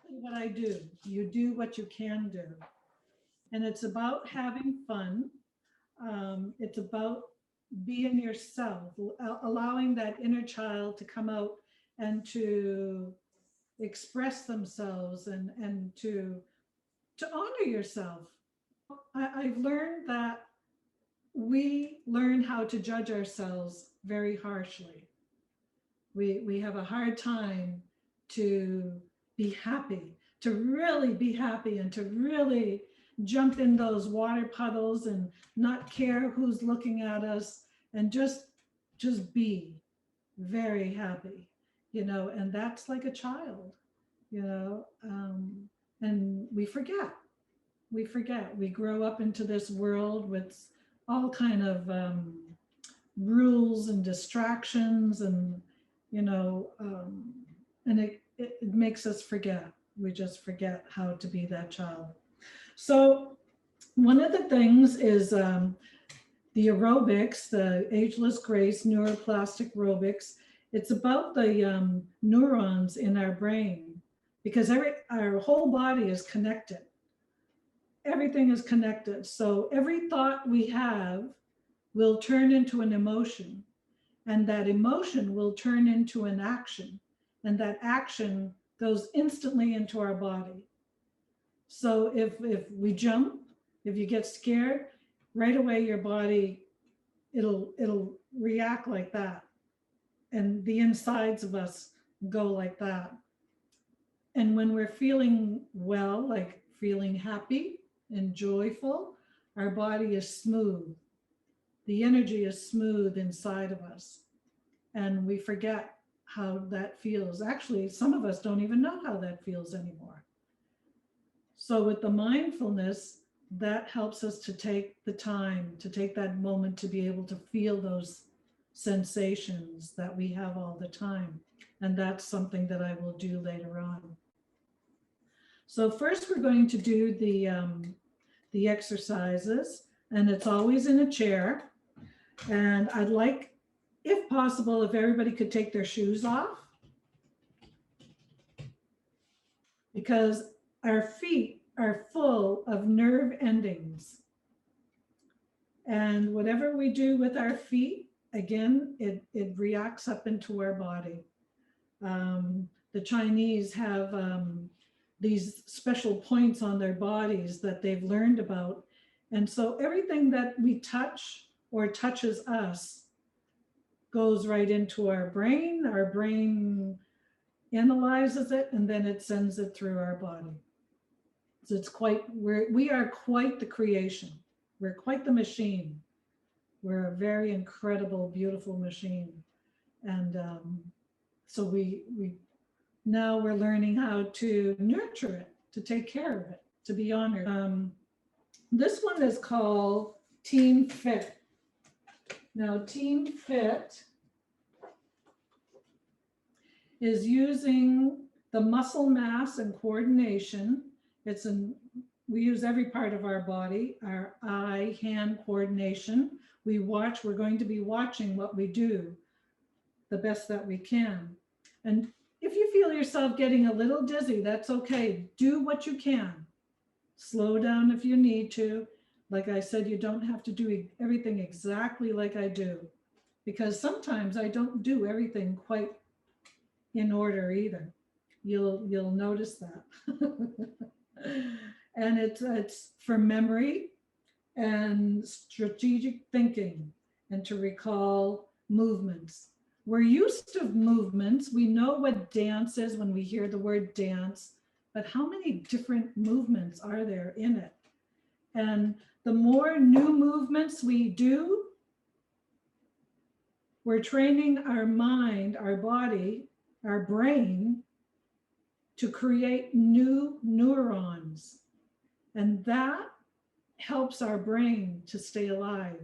what I do. You do what you can do. And it's about having fun. It's about being yourself, allowing that inner child to come out and to express themselves and to honor yourself. I've learned that we learn how to judge ourselves very harshly. We have a hard time to be happy, to really be happy, and to really jump in those water puddles and not care who's looking at us, and just be very happy, and that's like a child, you know and we forget we grow up into this world with all kind of rules and distractions, and you know and it makes us forget. We just forget how to be that child. So one of the things is the aerobics, the Ageless Grace neuroplastic aerobics. It's about the neurons in our brain, because our whole body is connected. Everything is connected. So every thought we have will turn into an emotion, and that emotion will turn into an action, and that action goes instantly into our body. So if we jump, if you get scared, right away your body, it'll react like that, and the insides of us go like that. And when we're feeling well, like feeling happy and joyful, our body is smooth. The energy is smooth inside of us, and we forget how that feels. Actually, some of us don't even know how that feels anymore. So with the mindfulness, that helps us to take the time, to take that moment to be able to feel those sensations that we have all the time. And that's something that I will do later on. So first we're going to do the exercises, and it's always in a chair. And I'd like, if possible, if everybody could take their shoes off, because our feet are full of nerve endings. And whatever we do with our feet, again, it reacts up into our body. The Chinese have these special points on their bodies that they've learned about. And so everything that we touch or touches us goes right into our brain. Our brain analyzes it, and then it sends it through our body. So we are quite the creation. We're quite the machine. We're a very incredible, beautiful machine. And so now we're learning how to nurture it, to take care of it, to be honored. This one is called Team Fit. Now, Team Fit is using the muscle mass and coordination. We use every part of our body, our eye-hand coordination. We're going to be watching what we do the best that we can. And if you feel yourself getting a little dizzy, that's okay. Do what you can. Slow down if you need to. Like I said, you don't have to do everything exactly like I do, because sometimes I don't do everything quite in order either. You'll notice that. And it's for memory and strategic thinking, and to recall movements. We're used to movements. We know what dance is when we hear the word dance, but how many different movements are there in it? And the more new movements we do, we're training our mind, our body, our brain to create new neurons. And that helps our brain to stay alive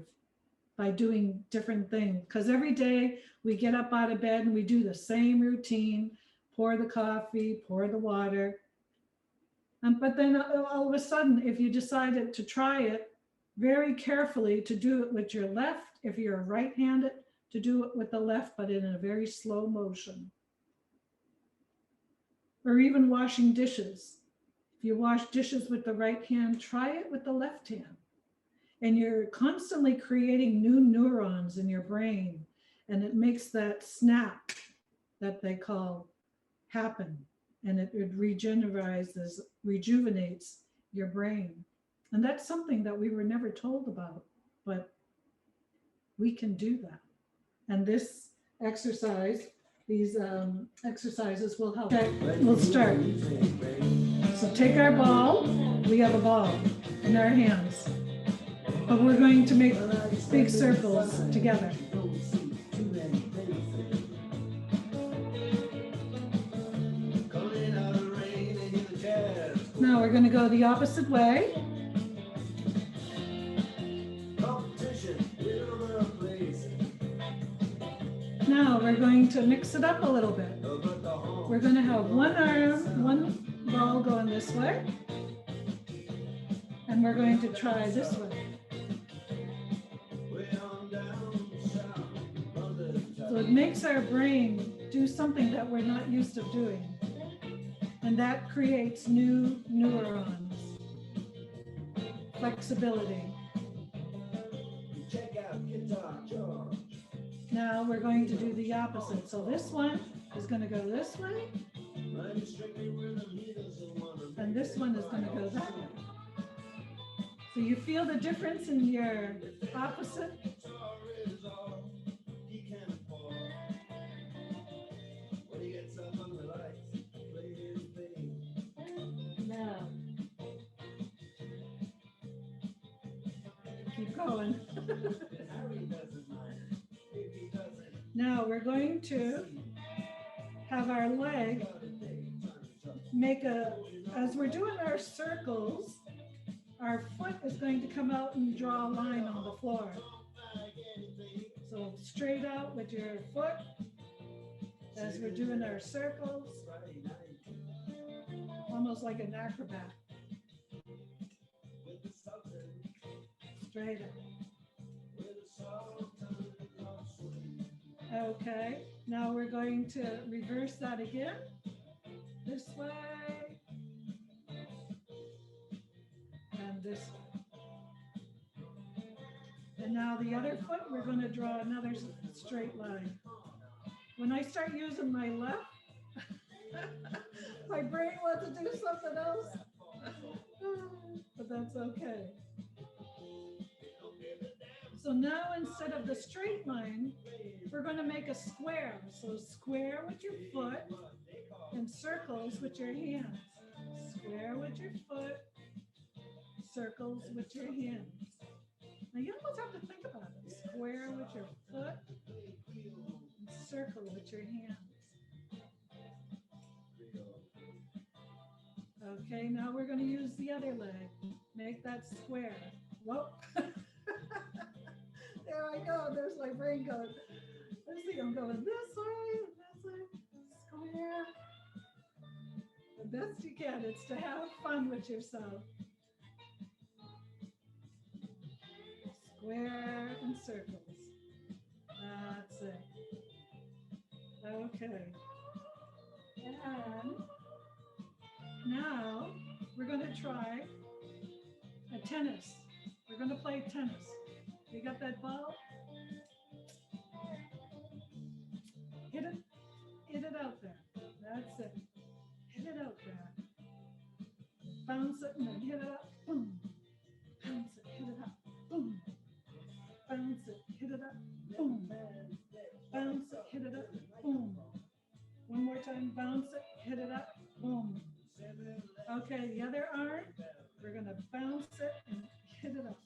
by doing different things. Because every day we get up out of bed and we do the same routine, pour the coffee, pour the water. But then all of a sudden, if you decided to try it very carefully, to do it with your left, if you're right-handed, to do it with the left, but in a very slow motion. or even washing dishes. If you wash dishes with the right hand, try it with the left hand. And you're constantly creating new neurons in your brain, and it makes that snap that they call happen, and it rejuvenates your brain. And that's something that we were never told about, but we can do that. And this exercise, these exercises will help. Okay, we'll start. So take our ball. We have a ball in our hands, but we're going to make big circles together. Now we're going to go the opposite way. Now we're going to mix it up a little bit. We're going to have one arm, one ball going this way, and we're going to try this way. So it makes our brain do something that we're not used to doing, and that creates new neurons, flexibility. Now we're going to do the opposite. So this one is going to go this way, and this one is going to go that way. So you feel the difference in your opposite? Now, keep going. Now we're going to have our leg make as we're doing our circles, our foot is going to come out and draw a line on the floor. So straight out with your foot as we're doing our circles, almost like an acrobat. Straight up. Okay, now we're going to reverse that again. This way. And this way. And now the other foot, we're going to draw another straight line. When I start using my left, my brain wants to do something else. But that's okay. So now instead of the straight line, we're going to make a square. So square with your foot and circles with your hands. Square with your foot, circles with your hands. Now you almost have to think about it. Square with your foot and circle with your hands. Okay, now we're going to use the other leg. Make that square. Whoa. There I go. There's my brain going. Let's see, I'm going this way, square. The best you can. It's to have fun with yourself. Square and circles. That's it. Okay. And now we're going to try a tennis. We're going to play tennis. You got that ball? Hit it out there. That's it. Hit it out there. Bounce it and then hit it up. Boom. Bounce it, hit it up. Boom. Bounce it, hit it up. Boom. Bounce it, hit it up. Boom. One more time. Bounce it, hit it up. Boom. Okay, the other arm, we're going to bounce it and hit it up.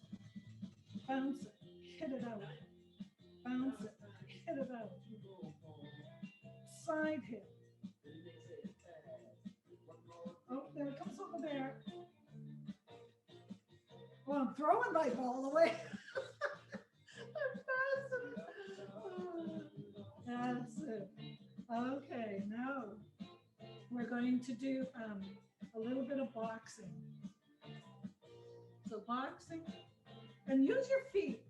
Bounce it, hit it out. Bounce it, hit it out. Side hit. Oh, there comes over there. Well, I'm throwing my ball away. That's it. Okay, now we're going to do a little bit of boxing. So boxing, and use your feet.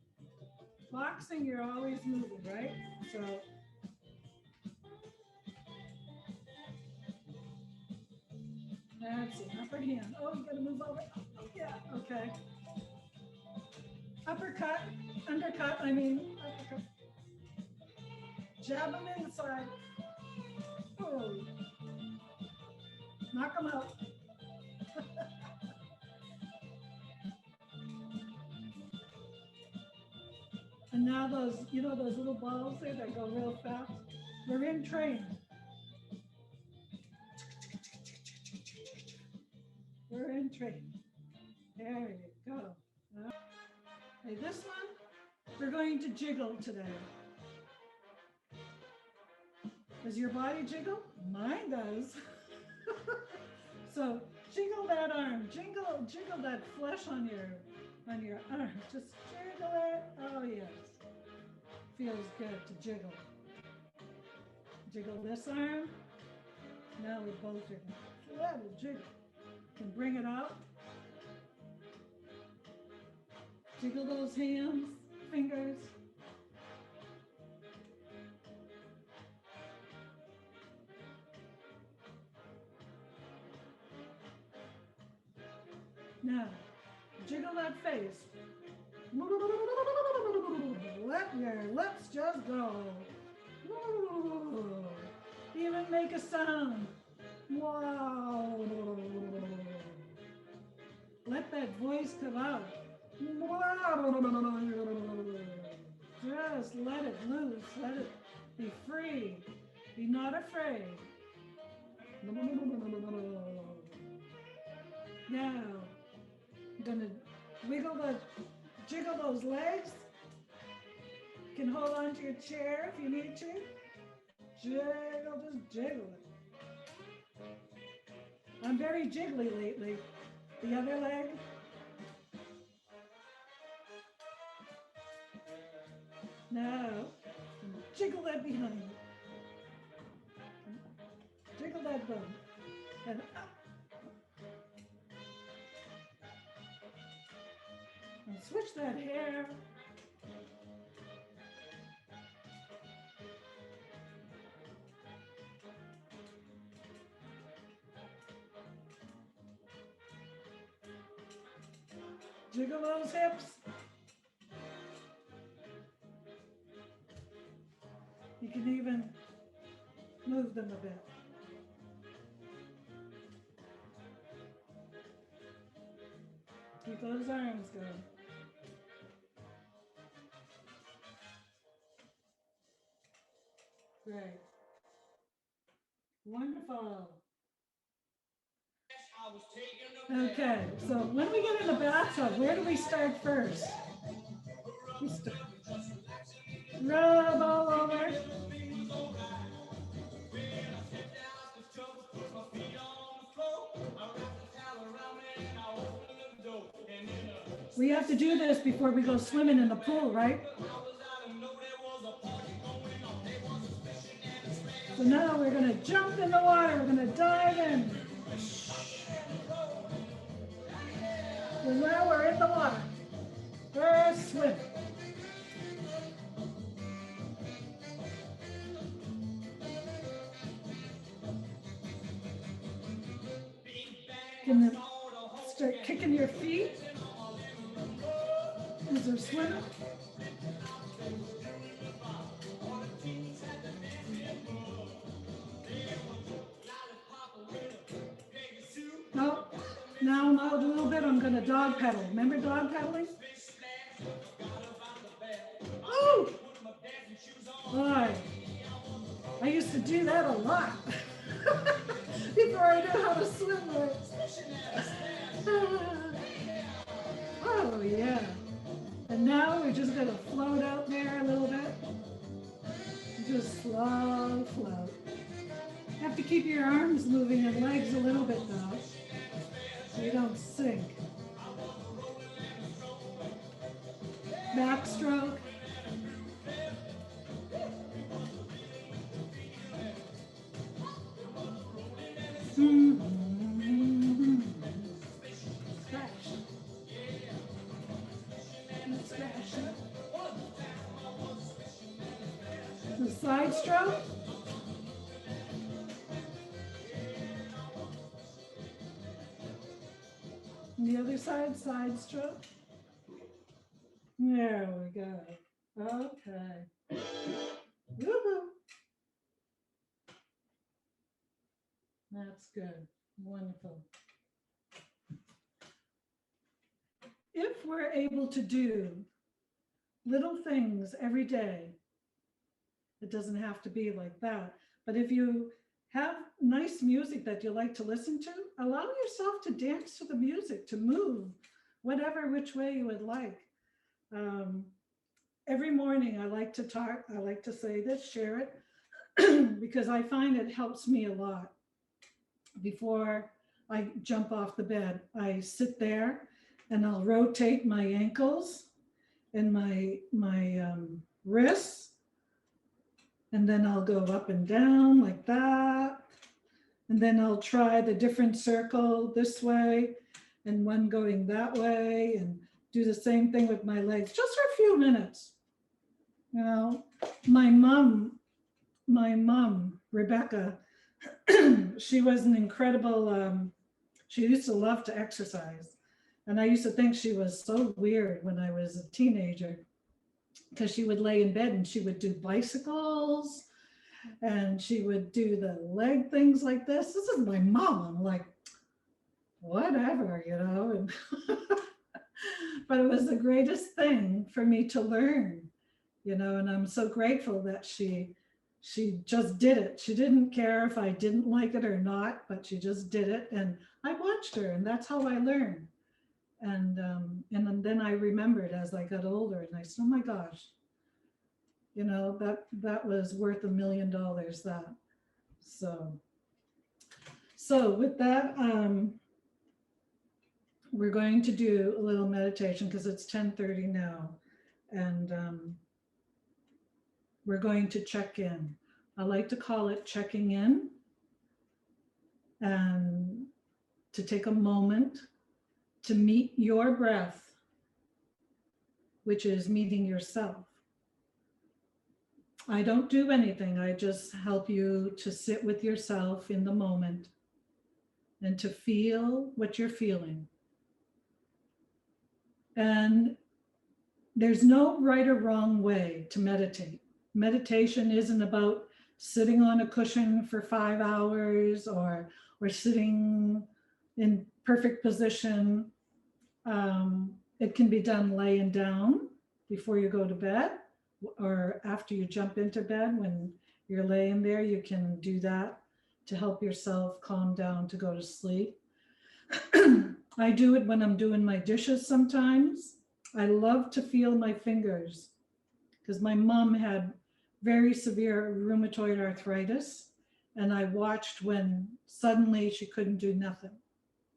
Boxing, you're always moving, right? So That's it. Upper hand. Oh, you gotta move over. Yeah, okay. Uppercut, undercut, uppercut. Jab them inside. Oh, knock them out. And now those, those little balls there that go real fast, we're in train. We're in train. There you go. Okay, this one, we're going to jiggle today. Does your body jiggle? Mine does. So jiggle that arm, jiggle that flesh on your arm. Just jiggle it. Oh yes. Feels good to jiggle. Jiggle this arm. Now we both jiggle. Let it jiggle. Can bring it out. Jiggle those hands, fingers. Now, jiggle that face. Let your lips just go. Even make a sound. Wow. Let that voice come out. Just let it loose. Let it be free. Be not afraid. Now, I'm gonna jiggle those legs. You can hold on to your chair if you need to. Jiggle, just jiggle it. I'm very jiggly lately. The other leg. Now, jiggle that behind. Jiggle that bone. And up. And switch that hair. Jiggle those hips. You can even move them a bit. Keep those arms going. Great. Wonderful. Okay, so when we get in the bathtub, where do we start first? We start. Rub all over. We have to do this before we go swimming in the pool, right? So now we're going to jump in the water. We're going to dive in. So now we're in the water. First swim. And then start kicking your feet as they're swimming. Oh, now I'm out a little bit. I'm going to dog pedal. Remember dog pedaling? Oh! Boy, I used to do that a lot before I knew how to swim right. Oh, yeah. And now we're just going to float out there a little bit. Just slow float. You have to keep your arms moving and legs a little bit though, so you don't sink. Backstroke. Scratch. Scratch. The side stroke. the other side, side stroke. There we go. Okay. Woohoo. That's good. Wonderful. If we're able to do little things every day, it doesn't have to be like that. But if you have nice music that you like to listen to, allow yourself to dance to the music, to move, whatever which way you would like. Every morning I like to talk, I like to say this, share it, because I find it helps me a lot. Before I jump off the bed, I sit there and I'll rotate my ankles and my wrists, and then I'll go up and down like that. And then I'll try the different circle this way and one going that way, and do the same thing with my legs just for a few minutes. You know, my mom, Rebecca, she was an incredible, she used to love to exercise. And I used to think she was so weird when I was a teenager, because she would lay in bed and she would do bicycles and she would do the leg things like this. This is my mom. I'm like, whatever, you know. And but it was the greatest thing for me to learn, you know, and I'm so grateful that she just did it. She didn't care if I didn't like it or not, but she just did it. And I watched her, and that's how I learned. And then I remembered as I got older, and I said, oh my gosh, you know, that was worth $1 million, that. So with that, we're going to do a little meditation because it's 10:30 now. And we're going to check in. I like to call it checking in, and to take a moment to meet your breath, which is meeting yourself. I don't do anything. I just help you to sit with yourself in the moment and to feel what you're feeling. And there's no right or wrong way to meditate. Meditation isn't about sitting on a cushion for 5 hours or sitting in perfect position. It can be done laying down before you go to bed, or after you jump into bed. When you're laying there, you can do that to help yourself calm down to go to sleep. I do it when I'm doing my dishes sometimes. I love to feel my fingers because my mom had very severe rheumatoid arthritis, and I watched when suddenly she couldn't do nothing.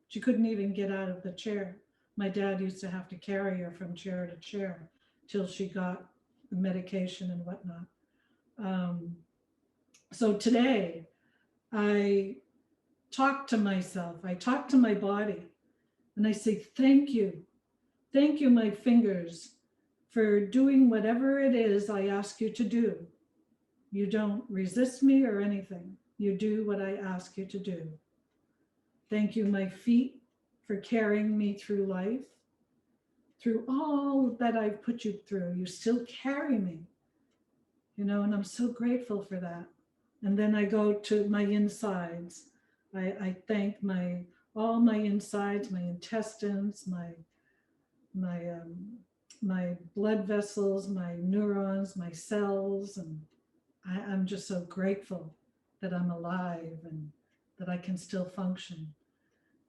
She couldn't even get out of the chair. My dad used to have to carry her from chair to chair till she got the medication and whatnot. So today I talk to myself, I talk to my body, and I say, thank you. Thank you, my fingers, for doing whatever it is I ask you to do. You don't resist me or anything. You do what I ask you to do. Thank you, my feet, for carrying me through life. Through all that I've put you through, you still carry me, you know, and I'm so grateful for that. And then I go to my insides. I thank all my insides, my intestines, my blood vessels, my neurons, my cells, and I'm just so grateful that I'm alive and that I can still function.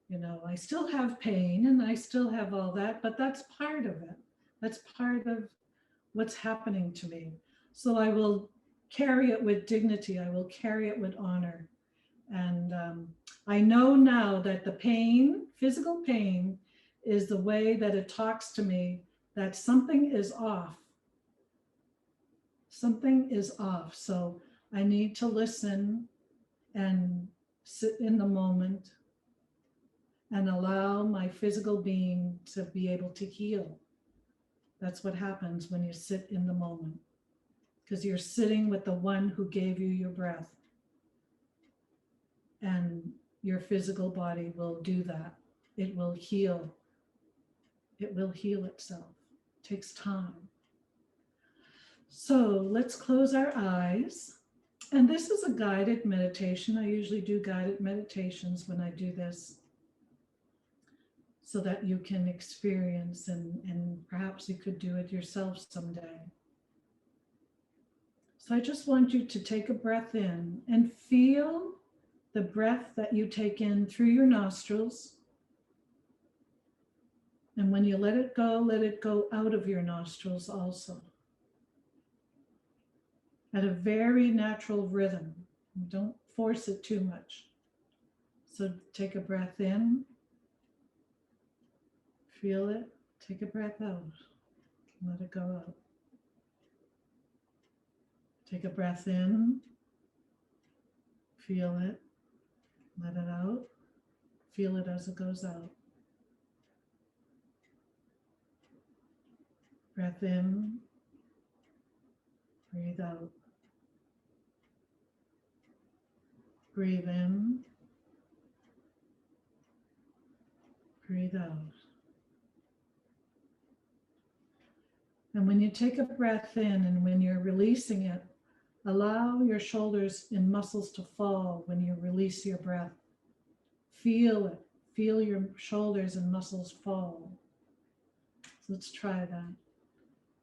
You know, I still have pain and I still have all that, but that's part of it. That's part of what's happening to me. So I will carry it with dignity. I will carry it with honor. And I know now that the pain, physical pain, is the way that it talks to me that something is off. Something is off. So I need to listen and sit in the moment and allow my physical being to be able to heal. That's what happens when you sit in the moment, because you're sitting with the one who gave you your breath. And your physical body will do that. It will heal It will heal itself. It takes time. So let's close our eyes. And this is a guided meditation. I usually do guided meditations when I do this, so that you can experience, and perhaps you could do it yourself someday. So I just want you to take a breath in and feel the breath that you take in through your nostrils. And when you let it go out of your nostrils also. At a very natural rhythm. Don't force it too much. So take a breath in. Feel it. Take a breath out. Let it go out. Take a breath in. Feel it. Let it out. Feel it as it goes out. Breath in. Breathe out. Breathe in. Breathe out. And when you take a breath in and when you're releasing it, allow your shoulders and muscles to fall when you release your breath. Feel it. Feel your shoulders and muscles fall. So let's try that.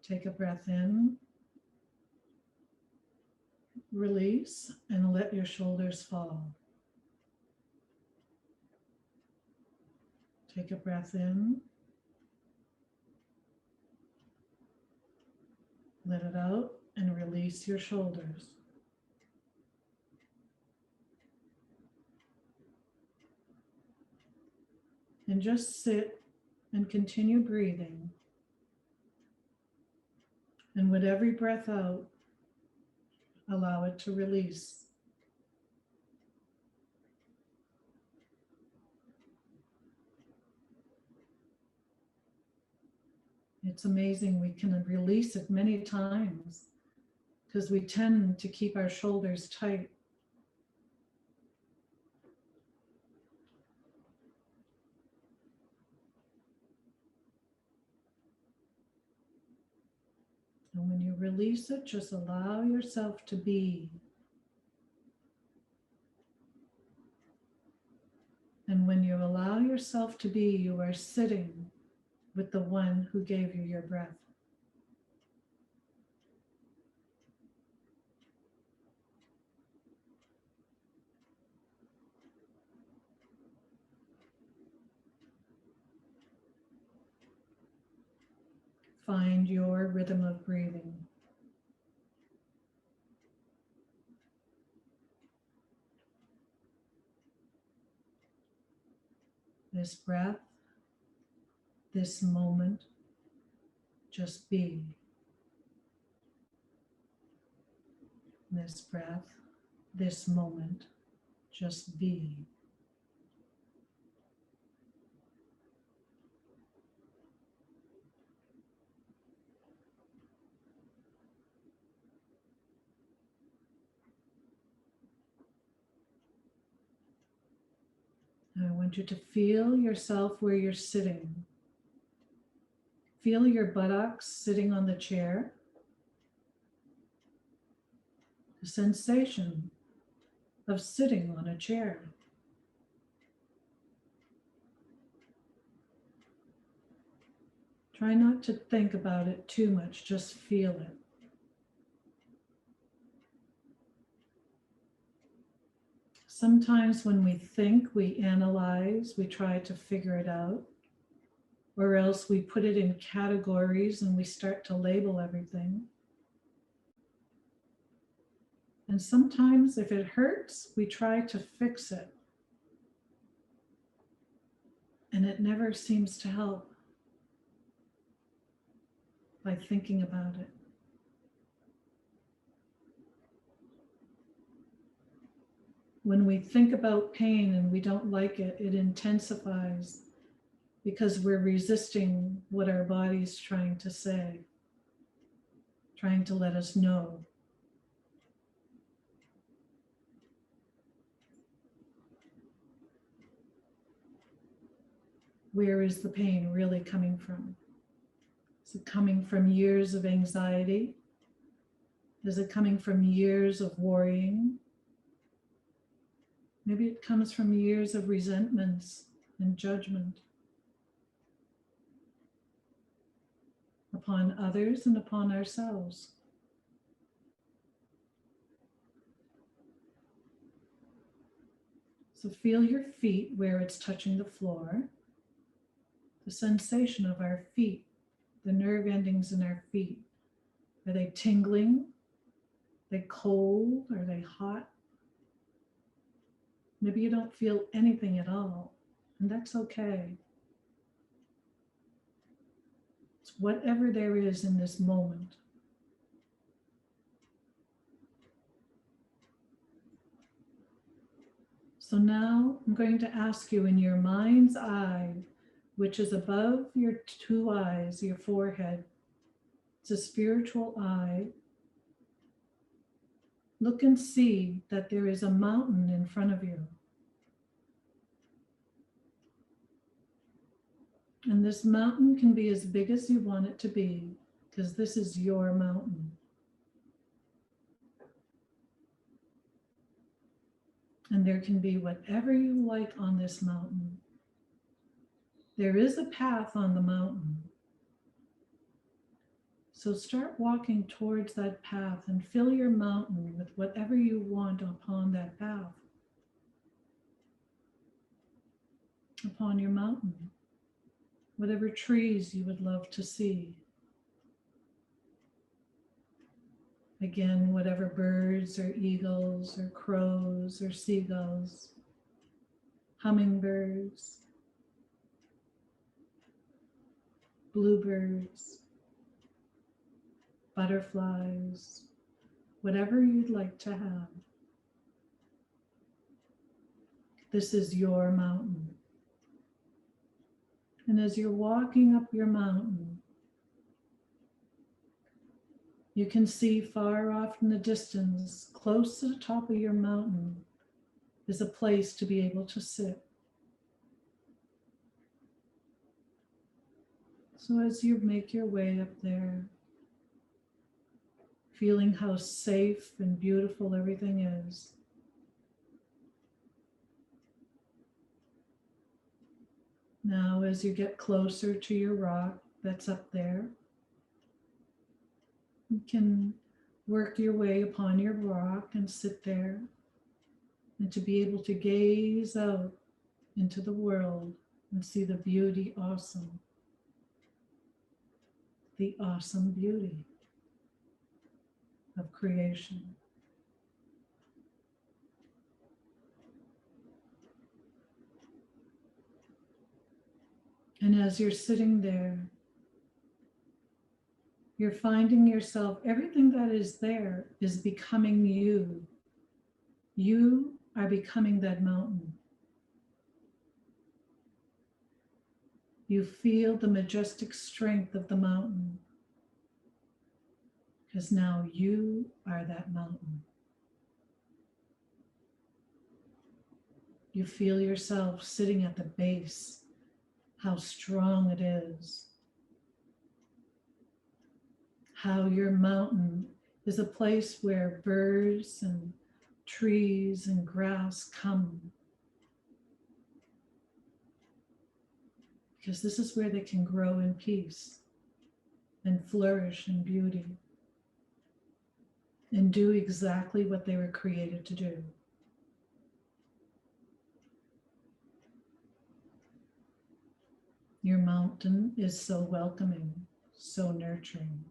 Take a breath in. Release and let your shoulders fall. Take a breath in. Let it out and release your shoulders. And just sit and continue breathing. And with every breath out, allow it to release. It's amazing, we can release it many times because we tend to keep our shoulders tight. And when you release it, just allow yourself to be. And when you allow yourself to be, you are sitting with the one who gave you your breath. Find your rhythm of breathing. This breath, this moment, just be. This breath, this moment, just be. I want you to feel yourself where you're sitting. Feel your buttocks sitting on the chair. The sensation of sitting on a chair. Try not to think about it too much, just feel it. Sometimes when we think, we analyze, we try to figure it out, or else we put it in categories and we start to label everything. And sometimes if it hurts, we try to fix it. And it never seems to help by thinking about it. When we think about pain and we don't like it, it intensifies because we're resisting what our body's trying to say, trying to let us know. Where is the pain really coming from? Is it coming from years of anxiety? Is it coming from years of worrying? Maybe it comes from years of resentments and judgment upon others and upon ourselves. So feel your feet where it's touching the floor. The sensation of our feet, the nerve endings in our feet. Are they tingling? Are they cold? Are they hot? Maybe you don't feel anything at all, and that's okay. It's whatever there is in this moment. So now I'm going to ask you, in your mind's eye, which is above your two eyes, your forehead, it's a spiritual eye. Look and see that there is a mountain in front of you. And this mountain can be as big as you want it to be, because this is your mountain. And there can be whatever you like on this mountain. There is a path on the mountain. So start walking towards that path and fill your mountain with whatever you want upon that path. Upon your mountain. Whatever trees you would love to see. Again, whatever birds or eagles or crows or seagulls, hummingbirds, bluebirds, butterflies, whatever you'd like to have. This is your mountain. And as you're walking up your mountain, you can see far off in the distance, close to the top of your mountain, is a place to be able to sit. So as you make your way up there, feeling how safe and beautiful everything is, now as you get closer to your rock that's up there, you can work your way upon your rock and sit there, and to be able to gaze out into the world and see the beauty, the awesome beauty of creation. And as you're sitting there, you're finding yourself, everything that is there is becoming you. You are becoming that mountain. You feel the majestic strength of the mountain, because now you are that mountain. You feel yourself sitting at the base, how strong it is. How your mountain is a place where birds and trees and grass come. Because this is where they can grow in peace and flourish in beauty and do exactly what they were created to do. Your mountain is so welcoming, so nurturing.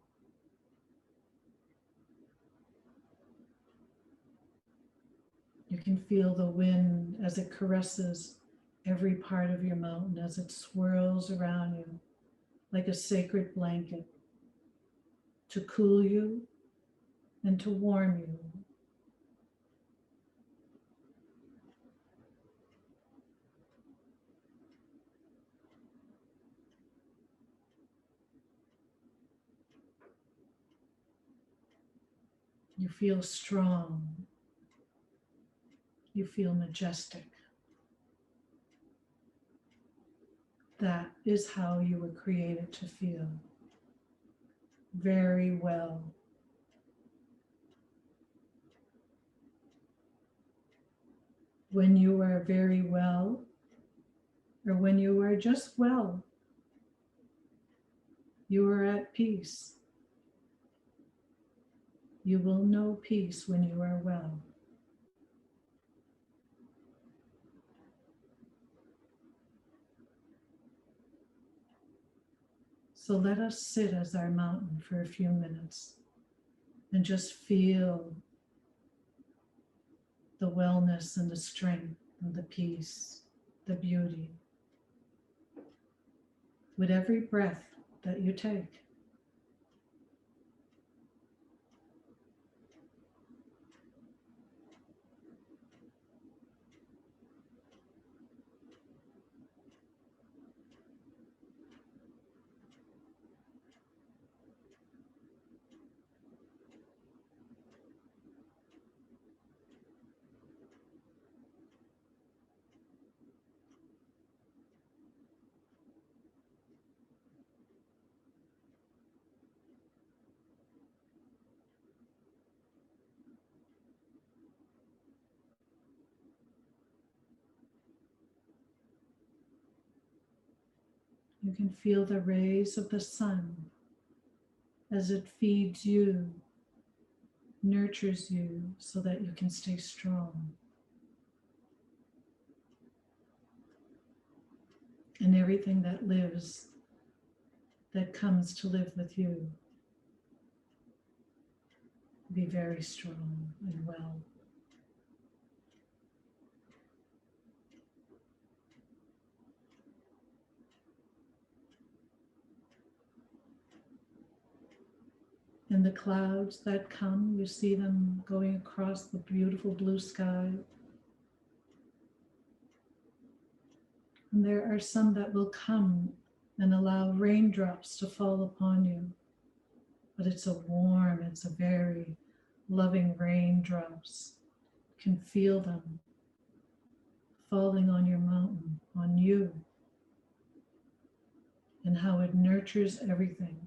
You can feel the wind as it caresses every part of your mountain, as it swirls around you like a sacred blanket to cool you and to warm you. You feel strong. You feel majestic. That is how you were created to feel. Very well. When you are very well, or when you are just well, you are at peace. You will know peace when you are well. So let us sit as our mountain for a few minutes and just feel the wellness and the strength and the peace, the beauty, with every breath that you take. You can feel the rays of the sun as it feeds you, nurtures you so that you can stay strong. And everything that lives, that comes to live with you, be very strong and well. And the clouds that come, you see them going across the beautiful blue sky. And there are some that will come and allow raindrops to fall upon you. But it's a very loving raindrops. You can feel them falling on your mountain, on you, and how it nurtures everything.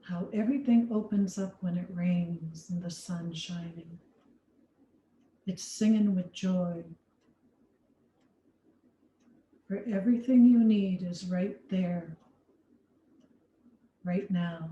How everything opens up when it rains and the sun shining. It's singing with joy. For everything you need is right there, right now.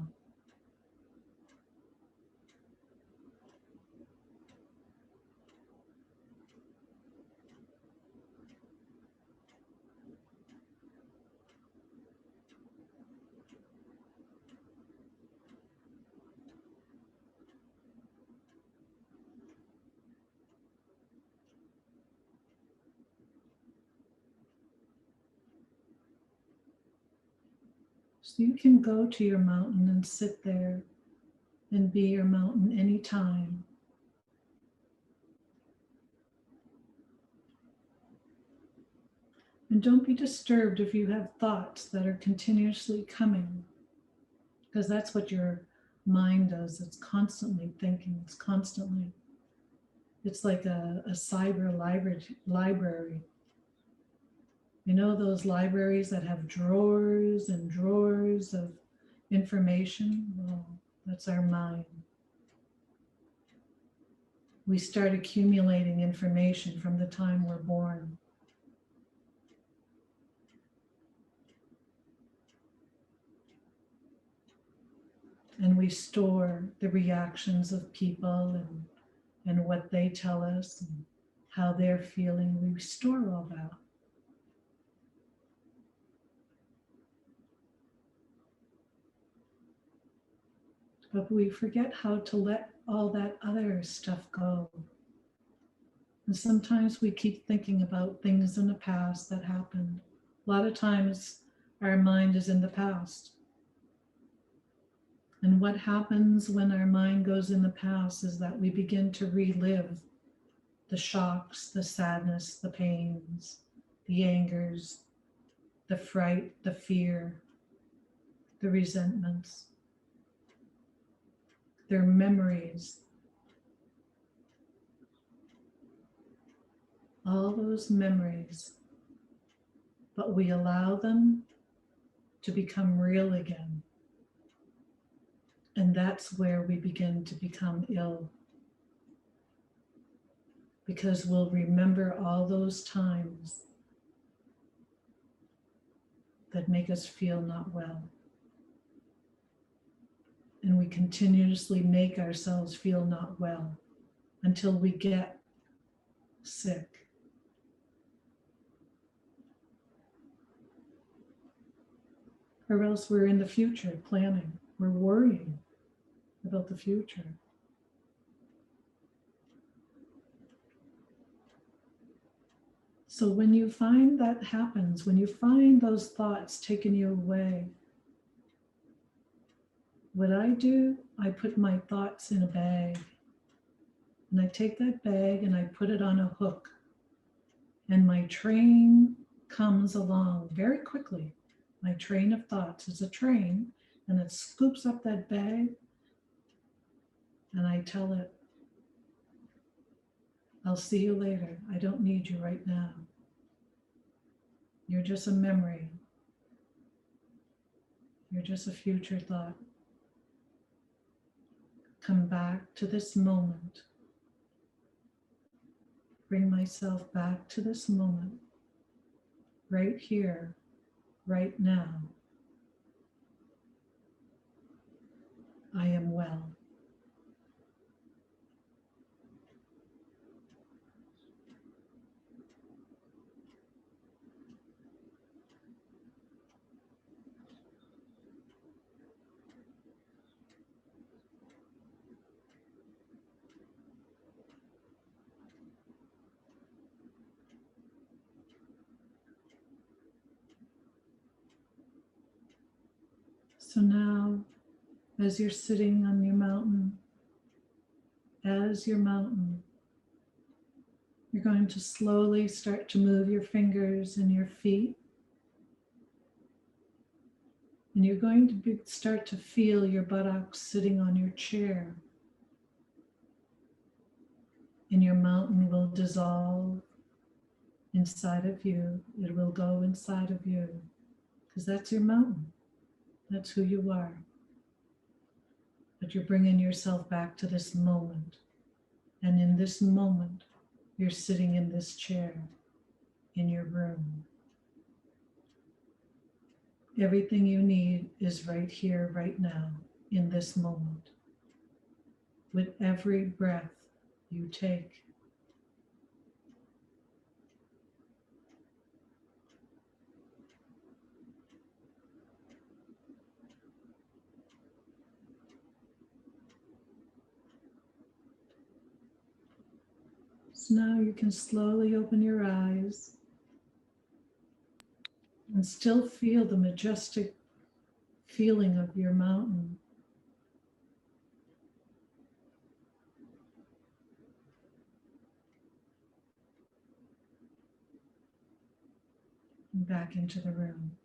So you can go to your mountain and sit there and be your mountain anytime. And don't be disturbed if you have thoughts that are continuously coming, because that's what your mind does. It's constantly thinking, it's like a cyber library. You know those libraries that have drawers and drawers of information? Well, that's our mind. We start accumulating information from the time we're born. And we store the reactions of people and what they tell us and how they're feeling. We store all that. But we forget how to let all that other stuff go. And sometimes we keep thinking about things in the past that happened. A lot of times our mind is in the past. And what happens when our mind goes in the past is that we begin to relive the shocks, the sadness, the pains, the angers, the fright, the fear, the resentments. They're memories. all those memories, but we allow them to become real again. And that's where we begin to become ill. Because we'll remember all those times that make us feel not well. And we continuously make ourselves feel not well until we get sick. Or else we're in the future planning, we're worrying about the future. So when you find that happens, when you find those thoughts taking you away, what I do, I put my thoughts in a bag. And I take that bag and I put it on a hook. And my train comes along very quickly. My train of thoughts is a train, and it scoops up that bag. And I tell it, I'll see you later. I don't need you right now. You're just a memory. You're just a future thought. Come back to this moment. Bring myself back to this moment, right here, right now. I am well. So now, as you're sitting on your mountain, you're going to slowly start to move your fingers and your feet. And you're going to start to feel your buttocks sitting on your chair. And your mountain will dissolve inside of you. It will go inside of you, because that's your mountain. That's who you are. But you're bringing yourself back to this moment. And in this moment, you're sitting in this chair in your room. Everything you need is right here, right now, in this moment. With every breath you take. So now you can slowly open your eyes and still feel the majestic feeling of your mountain. And back into the room.